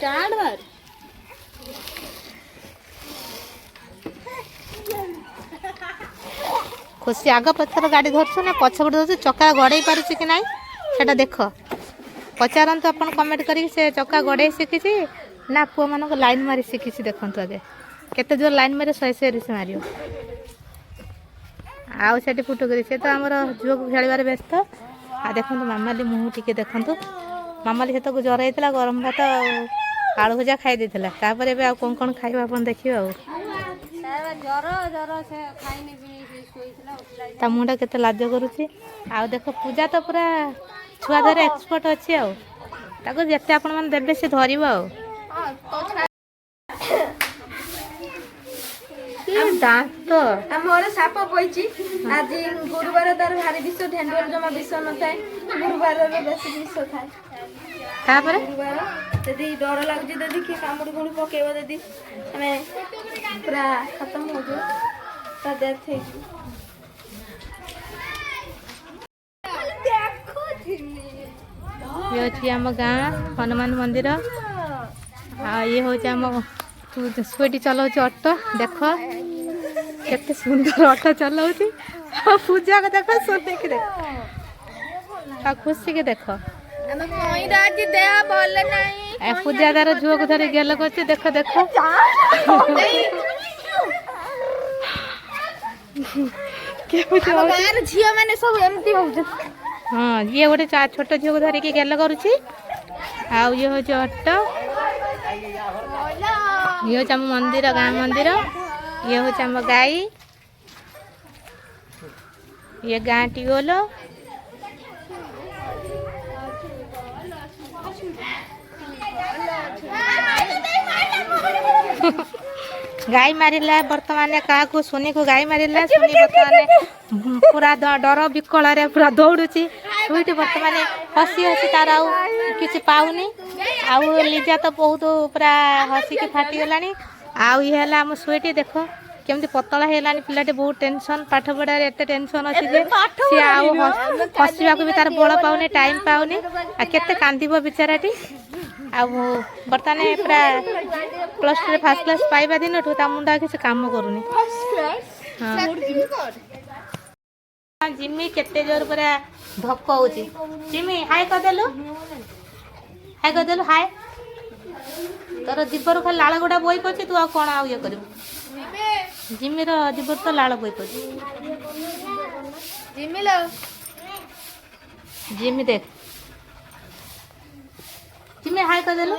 start मार खुशी आग पछर गाड़ी धरछु ना पछपट धरछु चक्का गड़े पारुछि कि नाही सेटा देख पचारंतु अपन कमेंट करी से चक्का गड़े शिखिछि ना पुआ मानको लाइन मारी शिखिछि देखंतु आगे केते जोर लाइन मारे 100 रिस मारियो आउ सेठी फुटु करी से तो हमर जुग खेलिबार व्यस्त आ देखंतु मामाली मुह टिके देखंतु मामाली सेतक जर हेतला गरम भात आलू भजा खाई देथिला तापर बे आ कोन खाइबा अपन देखियो आ जर जर से खाइने भी सोइतला ता मुंडा केते लाज करूची आ देखो पूजा तो पूरा छुआ धरे एक्सपर्ट अछि आ ताको जेते आपण मन देबे से धरिबो आ दांत हमर साप पइची आज गुरुवार तार भारी विष ढेंडुर जमा विष न थाए गुरुवार रे बेसी विष थाए तापर गुरुवार यदि डर लागजी ददी कि कामुड़ी गुणी पकेबो ददी हमें पूरा खत्म हो जो ता डेथ हे ये अछि हम गाँ हनुमान मंदिर आ ये हो हम तू स्कूटी चलाउछ ऑटो देख केते सुंदर ऑटो चलाउछ पूजा के देख सोते के देख आ खुशी के देख हम कोई राजी देह बोल नहीं ए पूजा दार झुआ को धरे गेल करछ देख देख के पूजा गार झियो माने सब एमती हो हाँ ये गोटे छोट झील को धरिकी गेल करुची आउ ये हूँ ऑटो ये हूँ आम मंदिर गाँ मंदिर ये हूँ आम गाई ये गाँ टिओल गाई मारिला बर्तमान क्या सुनी को गाई मारिला सुनी बर्तमान पूरा डर विकल पूरा दौड़ुची सुईटी बर्तमान हसी हसी तार आउ किसी पाऊनी आउ लिजा तो बहुत पूरा हसिकी फाटीगलानी आउ ये है आम सुईटी देख केमती पतला है पिलाटे बहुत टेंशन पाठ पढ़ार एत टेंशन अच्छी सी आउ हसवा भी तार बल पाऊनी टाइम पाऊनी आ केते कांदिबो बेचाराटी आ बर्तमान पूरा +2 फर्स्ट क्लास पाइबा दिन ता मुंडा किसी काम करूनी जिमी केते जोर पूरा धक्क होची जिमी हाय कदेलु हाय तोर जीवर खाली लाल गुड़ा बोई पछी तू आ कोन आ ये करबू जिमी रो जीवर तो लाल बोई पछी जिमी लो जिमी देख जिमी हाय कदेलु